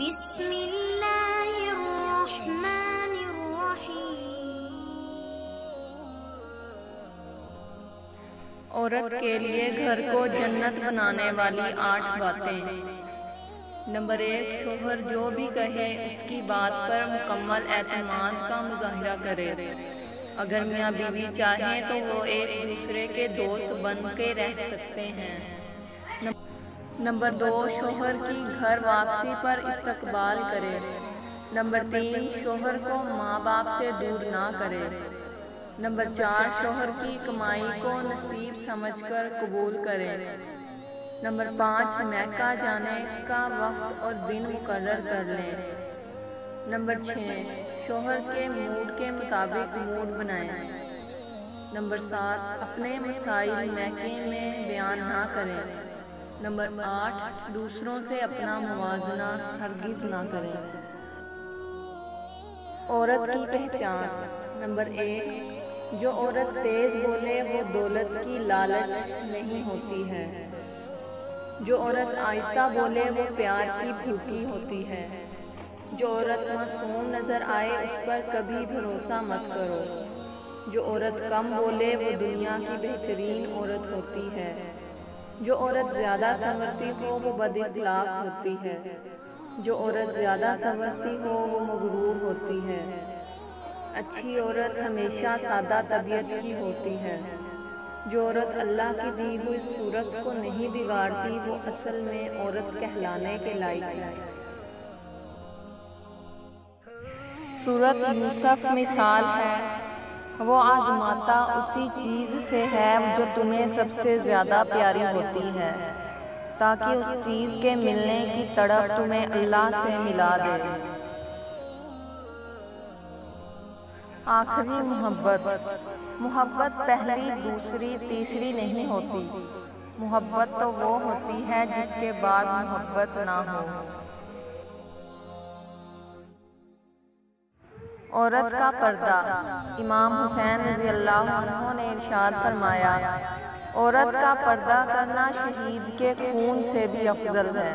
بسم اللہ الرحمن الرحیم۔ عورت کے لیے گھر کو جنت بنانے والی 8 باتیں۔ نمبر 1، شوہر جو بھی کہے اس کی بات پر مکمل اعتماد کا مظاہرہ کرے۔ اگر میاں بیوی چاہیں تو وہ ایک دوسرے کے دوست بن کے رہ سکتے ہیں۔ نمبر 2، شوہر کی گھر واپسی پر استقبال کرے۔ نمبر 3، شوہر کو ماں باپ سے دور نہ کرے۔ نمبر 4، شوہر کی کمائی کو نصیب سمجھ کر قبول کرے۔ نمبر 5، میکہ جانے کا وقت اور دن مقرر کر لیں۔ نمبر 6، شوہر کے موڈ کے مطابق موڈ بنائیں۔ نمبر 7، اپنے مسائل میکے میں بیان نہ کریں۔ نمبر 8، دوسروں سے اپنا موازنہ ہرگز نہ کریں۔ عورت کی پہچان۔ نمبر 1، جو عورت تیز بولے وہ دولت کی لالچ نہیں ہوتی ہے۔ جو عورت آہستہ بولے وہ پیار کی بھوکی ہوتی ہے۔ جو عورت معصوم نظر آئے اس پر کبھی بھروسہ مت کرو۔ جو عورت کم بولے وہ دنیا کی بہترین عورت ہوتی ہے۔ جو عورت زیادہ سنورتی ہو وہ بد اخلاق ہوتی ہے۔ جو عورت زیادہ سنورتی ہو وہ مغرور ہوتی ہے۔ اچھی عورت ہمیشہ سادہ طبیعت کی ہوتی ہے۔ جو عورت اللہ کی دی ہوئی صورت کو نہیں بگاڑتی وہ اصل میں عورت کہلانے کے لائق ہے۔ سورۃ یوسف مثال ہے، وہ آزماتا اسی چیز سے ہے جو تمہیں سب سے زیادہ پیاری ہوتی ہے، تاکہ اس چیز کے ملنے کی تڑپ تمہیں اللہ سے ملا دے۔ آخری محبت پہلی، دوسری، تیسری نہیں ہوتی۔ محبت تو وہ ہوتی ہے جس کے بعد محبت نہ ہو۔ عورت کا پردہ۔ امام حسین رضی اللہ عنہ نے ارشاد فرمایا، عورت کا پردہ کرنا شہید کے خون سے بھی افضل ہے۔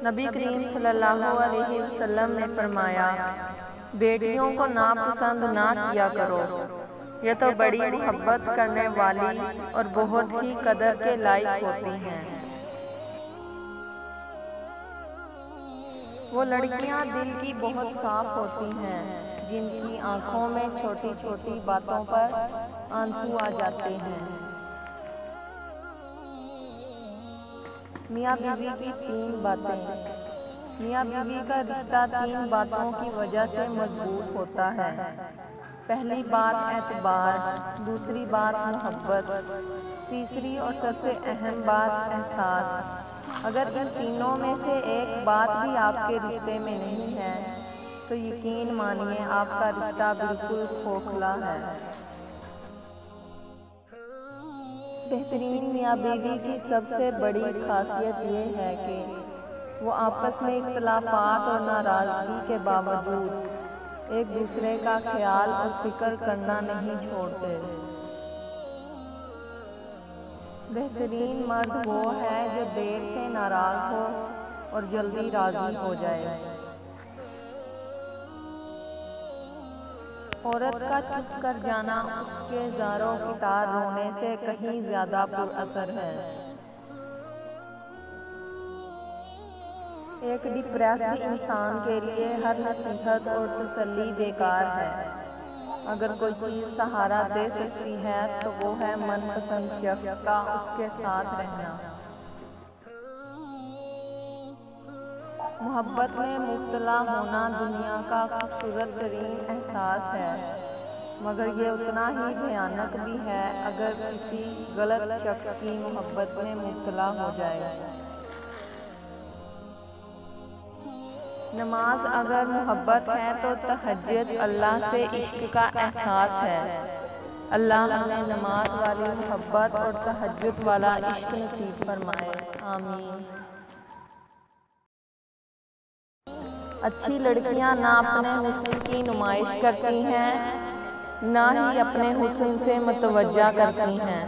نبی کریم صلی اللہ علیہ وسلم نے فرمایا، بیٹیوں کو ناپسند نہ کیا کرو، یہ تو بڑی محبت کرنے والی اور بہت ہی قدر کے لائق ہوتی ہیں۔ وہ لڑکیاں دل کی بہت صاف ہوتی ہیں، جن کی آنکھوں میں چھوٹی چھوٹی باتوں پر آنسو آ جاتے ہیں۔ میاں بیوی کی 3 باتیں۔ میاں بیوی کا رشتہ 3 باتوں کی وجہ سے مضبوط ہوتا ہے۔ پہلی بات اعتبار، دوسری بات محبت، تیسری اور سب سے اہم بات احساس۔ اگر ان تینوں میں سے ایک بات بھی آپ کے رشتے میں نہیں ہے تو یقین مانیے آپ کا رشتہ بالکل کھوکھلا ہے۔ بہترین میاں بیوی کی سب سے بڑی خاصیت یہ ہے کہ وہ آپس میں اختلافات اور ناراضگی کے باوجود ایک دوسرے کا خیال اور فکر کرنا نہیں چھوڑتے۔ بہترین مرد وہ ہے جو دیر سے ناراض ہو اور جلدی راضی ہو جائے۔ عورت کا چپ کر جانا اس کے زاروں کی طرح رونے سے کہیں زیادہ پر اثر ہے۔ ایک ڈپریسڈ انسان کے لیے ہر نصیحت اور تسلی بیکار ہے۔ اگر کوئی چیز سہارا دے سکتی ہے تو وہ ہے من پسند شخص کا اس کے ساتھ رہنا۔ محبت میں مبتلا ہونا دنیا کا خوبصورت ترین احساس ہے، مگر یہ اتنا ہی بھیانک بھی ہے اگر کسی غلط شخص کی محبت میں مبتلا ہو جائے۔ نماز اگر محبت ہے تو تہجد اللہ سے عشق کا احساس ہے۔ اللہ ہمیں نماز والی محبت اور تہجد والا عشق نصیب فرمائے، آمین۔ اچھی لڑکیاں نہ اپنے حسن کی نمائش کرتی ہیں، نہ ہی اپنے حسن سے متوجہ کرتی ہیں۔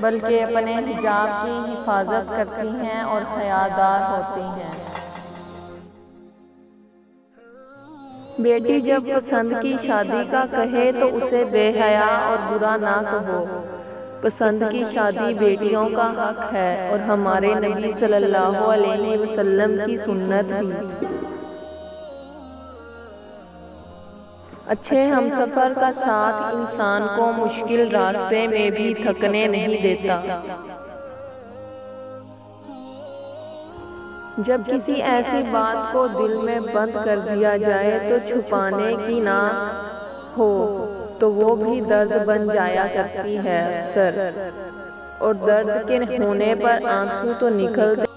بلکہ اپنے حجاب کی حفاظت کرتی ہیں اور حیادار ہوتی ہیں۔ بیٹی جب پسند کی شادی کا کہے تو اسے بے حیا اور برا نہ کہو۔ پسند کی شادی بیٹیوں کا حق ہے اور ہمارے نبی صلی اللہ علیہ وسلم کی سنت بھی۔ اچھے ہمسفر کا ساتھ انسان کو مشکل راستے میں بھی تھکنے نہیں دیتا۔ جب کسی ایسی بات کو دل میں بند کر دیا جائے تو چھپانے کی نہ ہو تو وہ بھی درد بن جایا کرتی ہے اکثر، اور درد کے ہونے پر آنسو تو نکلتے